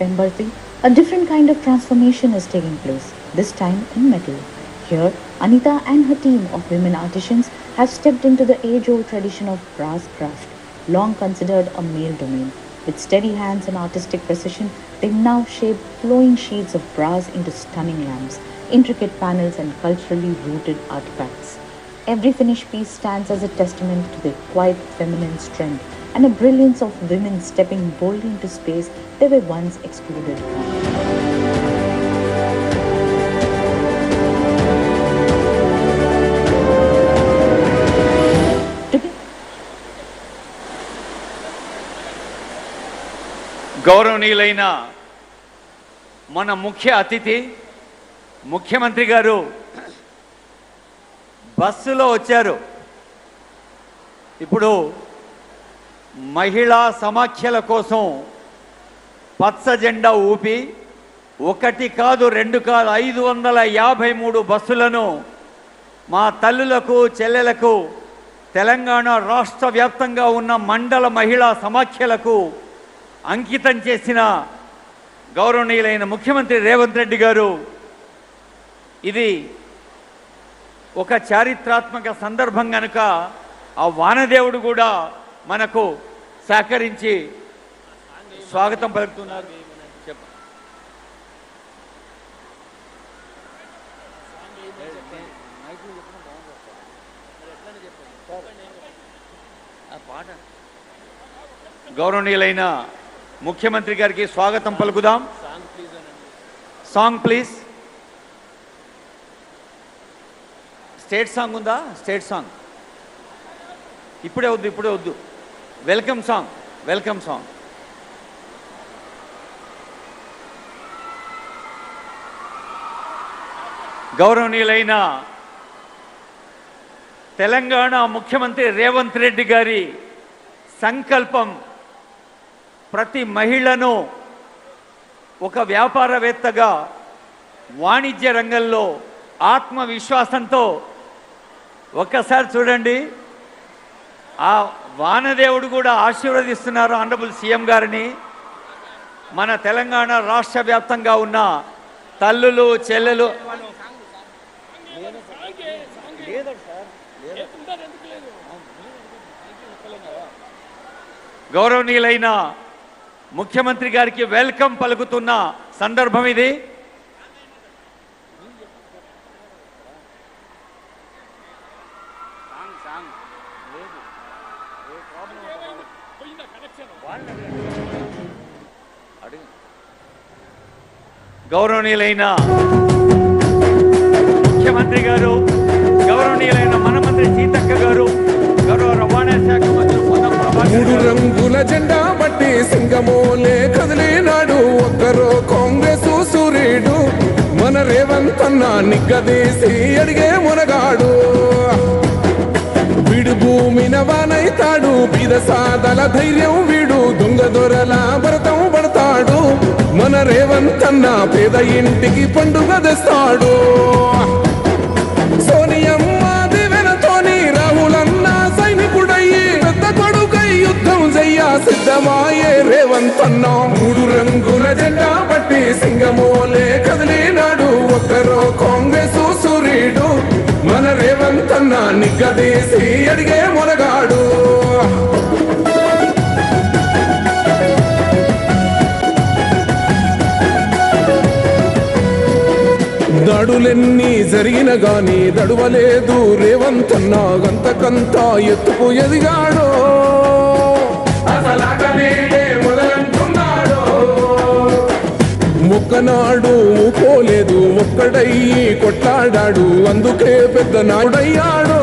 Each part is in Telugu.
Pemberthi, a different kind of transformation is taking place, this time in metal. Here, Anita and her team of women artisans have stepped into the age old tradition of brass craft, long considered a male domain. With steady hands and artistic precision, they now shape flowing sheets of brass into stunning lamps, intricate panels, and culturally rooted artifacts. Every finished piece stands as a testament to their quiet feminine strength and a brilliance of women stepping boldly into space they were once excluded from. గౌరవనీయులైన మన ముఖ్య అతిథి ముఖ్యమంత్రి గారు బస్సులో వచ్చారు. ఇప్పుడు మహిళా సమాఖ్యల కోసం పచ్చ జెండా ఊపి ఒకటి కాదు రెండు కాదు 553 బస్సులను మా తల్లులకు చెల్లెలకు తెలంగాణ రాష్ట్ర వ్యాప్తంగా ఉన్న మండల మహిళా సమాఖ్యలకు అంకితం చేసిన గౌరవనీయులైన ముఖ్యమంత్రి రేవంత్ రెడ్డి గారు ఇది ఒక చారిత్రాత్మక సందర్భం కనుక ఆ వానదేవుడు కూడా మనకు సహకరించి స్వాగతం పలుకుతున్నారు. గౌరవనీయులైన ముఖ్యమంత్రి గారికి స్వాగతం పలుకుదాం. Song please. స్టేట్ సాంగ్ ఉందా? స్టేట్ సాంగ్ ఇప్పుడే వద్దు. Welcome song. గౌరవనీయులైన తెలంగాణ ముఖ్యమంత్రి రేవంత్ రెడ్డి గారి సంకల్పం ప్రతి మహిళను ఒక వ్యాపారవేత్తగా వాణిజ్య రంగంలో ఆత్మవిశ్వాసంతో ఒక్కసారి చూడండి. ఆ వానదేవుడు కూడా ఆశీర్వదిస్తున్నారు ఆనరబుల్ సీఎం గారిని. మన తెలంగాణ రాష్ట్ర వ్యాప్తంగా ఉన్న తల్లులు చెల్లెలు గౌరవనీయులైన ముఖ్యమంత్రి గారికి వెల్కమ్ పలుకుతున్న సందర్భం ఇది. గౌరవనీయులైన ముఖ్యమంత్రి గారు, గౌరవనీయులైన మన మంత్రి సీతక్క గారు, గౌరవ రవాణా శాఖ మంత్రి మూడు రంగుల జెండా బట్టి సింగమోలే కదిలినాడు ఒక్కరో కాంగ్రెస్ సూర్యుడు మన రేవంత్ అన్న నిగ్గదీసి అడిగే మునగాడు. వీడు భూమిన వానైతాడు బీద సాదల ధైర్యం వీడు దొంగ దొరల భరతం పడతాడు. మన రేవంత్ అన్న పేద ఇంటికి పండుగ తెస్తాడు. సోనియమ్మ దివెనతోని రాహులన్న సైనికుడయ్యి పెద్ద కొడుకై యుద్ధం చెయ్య సిద్ధమాయే రేవంత్ అన్న. మూడు రంగుల జెండా బట్టి సింగమోలే కదిలినాడు ఒక్కరో కాంగ్రెస్ సూర్యుడు మన రేవంత్ అన్న నిగ్గదీసి అడిగే మునగాడు. దాడులెన్ని జరిగిన గాని దడువలేదు రేవంత్ అన్న గంతకంతా ఎత్తుకు ఎదిగాడో. మొక్కనాడు పోలేదు ఒక్కడయ్యి కొట్లాడాడు అందుకే పెద్ద నాడయ్యాడో.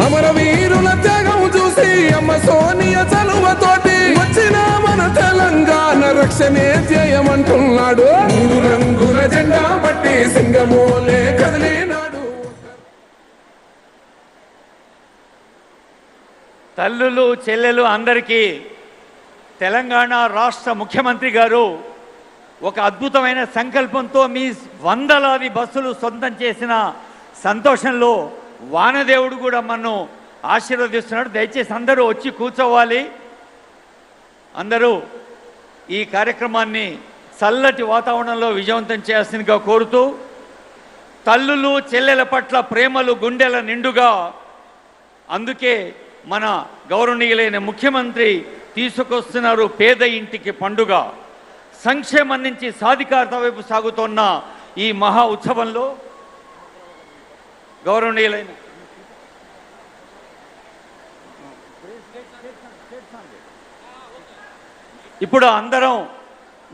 అమరవీరుల త్యాగం చూసి అమ్మ సోనియ చలువతోటి వచ్చిన మన తెలంగాణ రక్షణే చేయమంటున్నాడు. మూడు రంగుల జెండా బట్టి సింగమోలే కదిలినాడు. తల్లులు చెల్లెలు అందరికీ తెలంగాణ రాష్ట్ర ముఖ్యమంత్రి గారు ఒక అద్భుతమైన సంకల్పంతో మీ వందలాది బస్సులు సొంతం చేసిన సంతోషంలో వానదేవుడు కూడా మనను ఆశీర్వదిస్తున్నాడు. దయచేసి అందరూ వచ్చి కూర్చోవాలి. అందరూ ఈ కార్యక్రమాన్ని చల్లటి వాతావరణంలో విజయవంతం చేయాల్సిందిగా కోరుతూ, తల్లులు చెల్లెల పట్ల ప్రేమలు గుండెల నిండుగా, అందుకే మన గౌరవనీయులైన ముఖ్యమంత్రి తీసుకొస్తున్నారు పేద ఇంటికి పండుగ. సంక్షేమం నుంచి సాధికారత వైపు సాగుతున్న ఈ మహా ఉత్సవంలో గౌరవనీయులైన ఇప్పుడు అందరం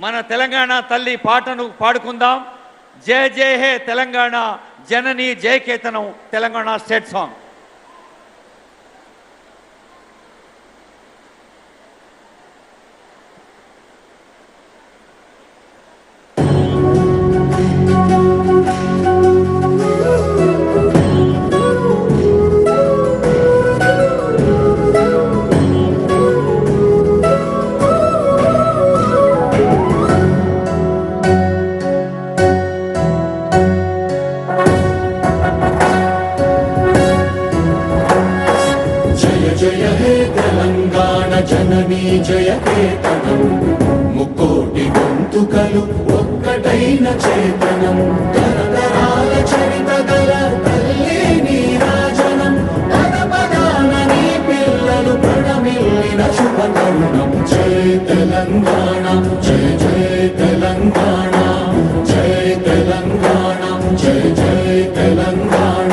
మన తెలంగాణ తల్లి పాటను పాడుకుందాం. జయ జయ హే తెలంగాణ జనని జయకేతనం, తెలంగాణ స్టేట్ సాంగ్. జయ హే తెలంగాణ జననీ జయకేతనం, ముక్కోటి గొంతుకలు ఒక్కటైన చేతనం, తరతరాల చరిత గల తల్లి నీరాజనం, పద పదాన నీ పిల్లలు ప్రణమిల్లిన శుభతరుణం. జయ తెలంగాణ జయ జయ తెలంగాణ, జయ తెలంగాణ జయ జయ తెలంగాణ.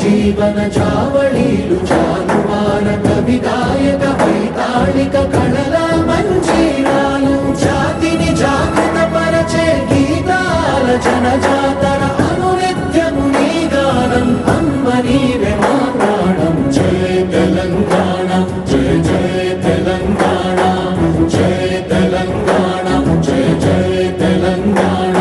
జీవన చావళీలు చాలువార కవి గాయక వైతాళిక కళల మంజీరాలు, జాతిని జాగృత పరచే గీతాల జనజాతర అనునిత్యము నీ గానం, అమ్మ నీవే మా ప్రాణం. జయ తెలంగాణ జయ జయ తెలంగాణ, జయ తెలంగాణ జయ జయ తెలంగాణ.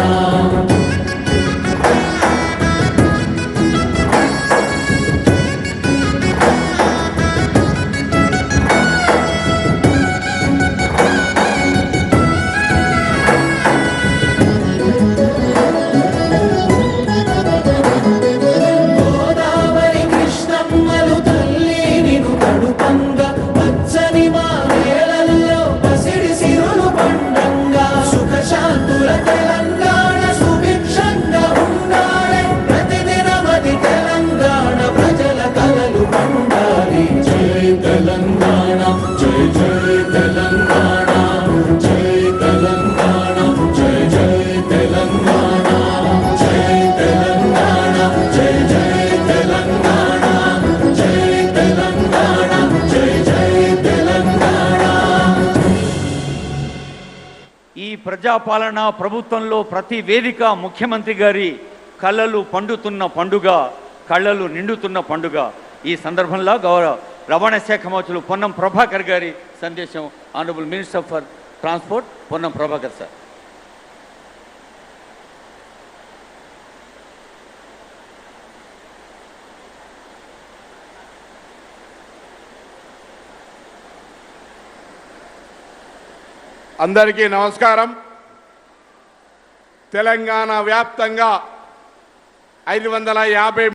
ప్రజాపాలన ప్రభుత్వంలో ప్రతి వేదిక ముఖ్యమంత్రి గారి కళ్ళలు పండుతున్న పండుగ, కళ్ళలు నిండుతున్న పండుగ. ఈ సందర్భంలో గౌరవ రవాణా శాఖ మంత్రులు పొన్నం ప్రభాకర్ గారి సందేశం. Honourable minister for transport Ponnam Prabhakar sir. అందరికీ నమస్కారం. తెలంగాణ వ్యాప్తంగా 550